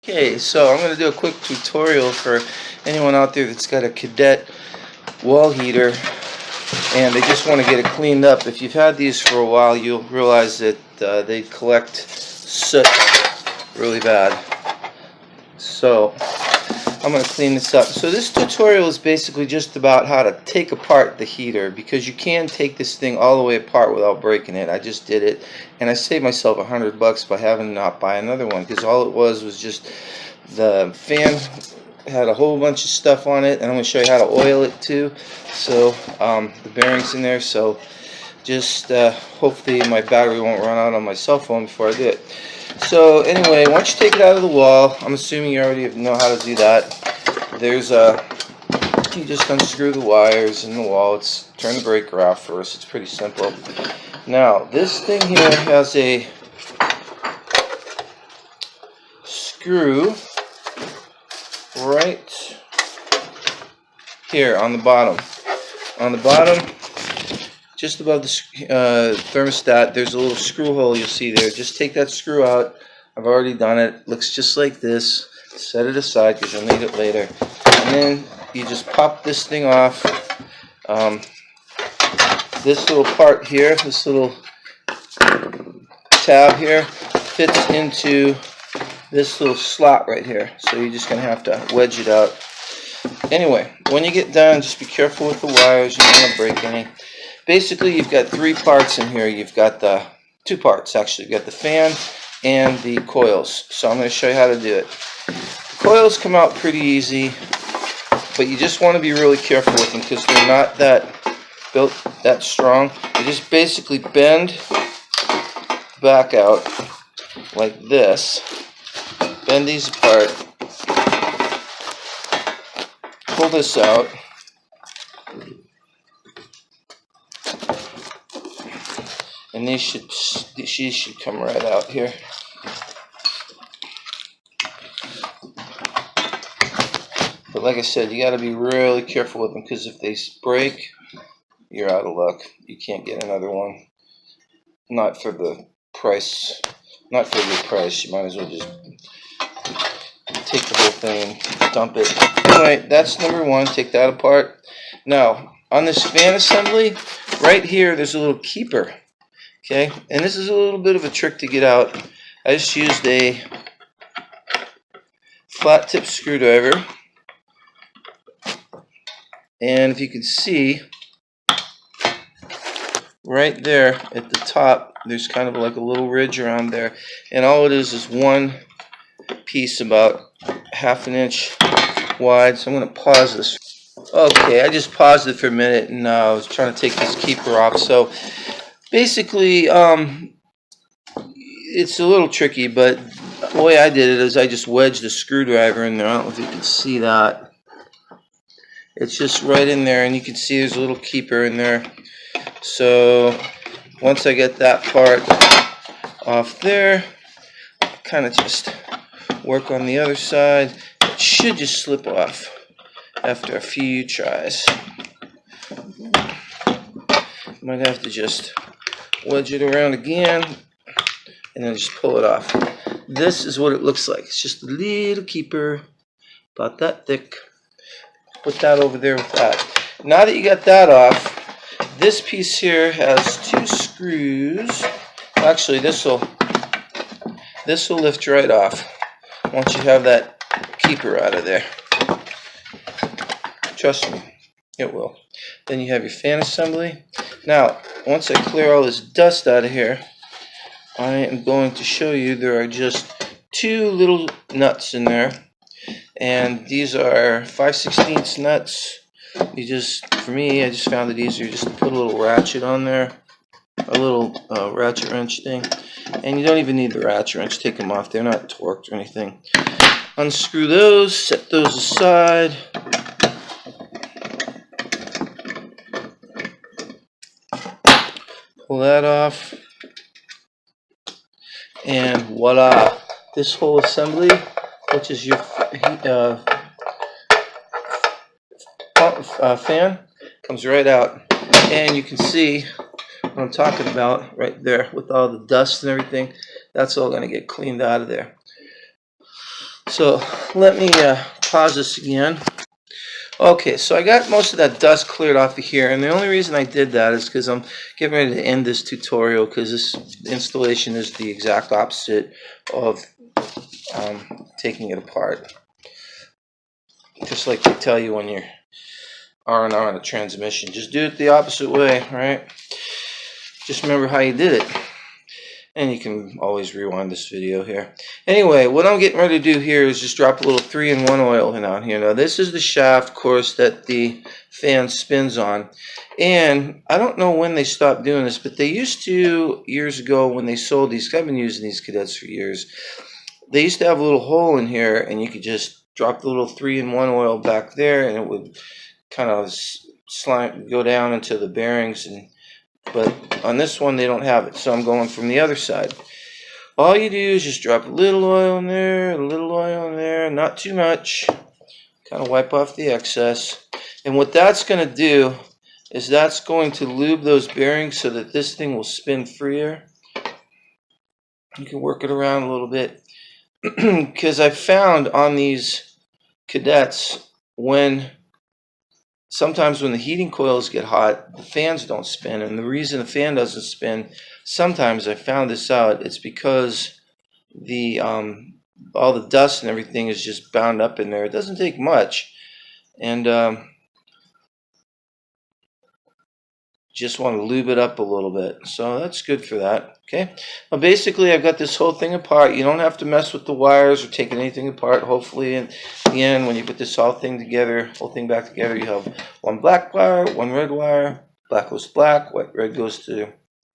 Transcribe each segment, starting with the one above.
Okay, so I'm going to do a quick tutorial for anyone out there that's got a Cadet wall heater and they just want to get it cleaned up. If you've had these for a while, you'll realize that they collect soot really bad. So I'm going to clean this up. So this tutorial is basically just about how to take apart the heater, because you can take this thing all the way apart without breaking it. I just did it and I saved myself $100 by having to not buy another one, because all it was just the fan had a whole bunch of stuff on it, and I'm going to show you how to oil it too. So the bearings in there, so just hopefully my battery won't run out on my cell phone before I do it. So anyway, once you take it out of the wall, I'm assuming you already know how to do that. There's you just unscrew the wires in the wall. Turn the breaker off first. It's pretty simple. Now this thing here has a screw right here on the bottom. On the bottom, just above the thermostat, there's a little screw hole you'll see there. Just take that screw out. I've already done it. Looks just like this. Set it aside because you'll need it later. And then you just pop this thing off. This little part here, this little tab here, fits into this little slot right here. So you're just going to have to wedge it out. Anyway, when you get done, just be careful with the wires. You don't want to break any. Basically, you've got three parts in here. You've got the two parts, actually. You've got the fan and the coils. So I'm going to show you how to do it. The coils come out pretty easy, but you just want to be really careful with them because they're not built that strong. You just basically bend back out like this. Bend these apart. Pull this out. And these should come right out here. But like I said, you got to be really careful with them, because if they break, you're out of luck. You can't get another one. Not for the price. Not for the price. You might as well just take the whole thing and dump it. Anyway, that's number one. Take that apart. Now, on this fan assembly, right here, there's a little keeper. Okay, and this is a little bit of a trick to get out. I just used a flat tip screwdriver, and if you can see right there at the top, there's kind of like a little ridge around there, and all it is one piece about ½ inch wide. So I'm going to pause this. Okay, I just paused it for a minute, and I was trying to take this keeper off. So basically, it's a little tricky, but the way I did it is I just wedged the screwdriver in there. I don't know if you can see that. It's just right in there, and you can see there's a little keeper in there. So once I get that part off there, kind of just work on the other side. It should just slip off after a few tries. Might have to just wedge it around again and then just pull it off. This is what it looks like. It's just a little keeper about that thick. Put that over there with that. Now that you got that off, this piece here has two screws. Actually, this will lift right off once you have that keeper out of there. Trust me, it will. Then you have your fan assembly. Now, once I clear all this dust out of here, I am going to show you there are just two little nuts in there, and these are 5/16 nuts. For me, I just found it easier just to put a little ratchet on there, a little ratchet wrench thing, and you don't even need the ratchet wrench. Take them off; they're not torqued or anything. Unscrew those, set those aside. Pull that off, and voila! This whole assembly, which is your fan, comes right out, and you can see what I'm talking about right there with all the dust and everything. That's all going to get cleaned out of there. So let me pause this again. Okay, so I got most of that dust cleared off of here, and the only reason I did that is because I'm getting ready to end this tutorial, because this installation is the exact opposite of taking it apart. Just like they tell you when you're R&R on a transmission, just do it the opposite way, right? Just remember how you did it. And you can always rewind this video here. Anyway, what I'm getting ready to do here is just drop a little 3-in-1 oil in on here. Now this is the shaft, of course, that the fan spins on. And I don't know when they stopped doing this, but they used to, years ago when they sold these, I've been using these Cadets for years, they used to have a little hole in here, and you could just drop the little 3-in-1 oil back there, and it would kind of slide, go down into the bearings. But on this one, they don't have it, so I'm going from the other side. All you do is just drop a little oil in there, a little oil in there, not too much. Kind of wipe off the excess. And what that's going to do is that's going to lube those bearings so that this thing will spin freer. You can work it around a little bit. Because I found on these Cadets, sometimes when the heating coils get hot, the fans don't spin. And the reason the fan doesn't spin, sometimes I found this out, it's because the all the dust and everything is just bound up in there. It doesn't take much. And just want to lube it up a little bit. So that's good for that. Okay. Well, basically, I've got this whole thing apart. You don't have to mess with the wires or take anything apart. Hopefully, in the end, when you put this whole thing back together, you have one black wire, one red wire. Black goes to black, red goes to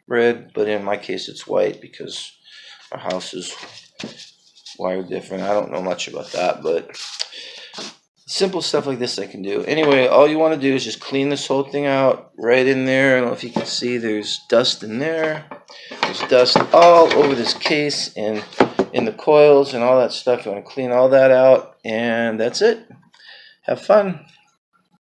red. But in my case, it's white because our house is wired different. I don't know much about that, but simple stuff like this I can do. Anyway, all you want to do is just clean this whole thing out right in there. I don't know if you can see, there's dust in there. There's dust all over this case and in the coils and all that stuff. You want to clean all that out, and that's it. Have fun.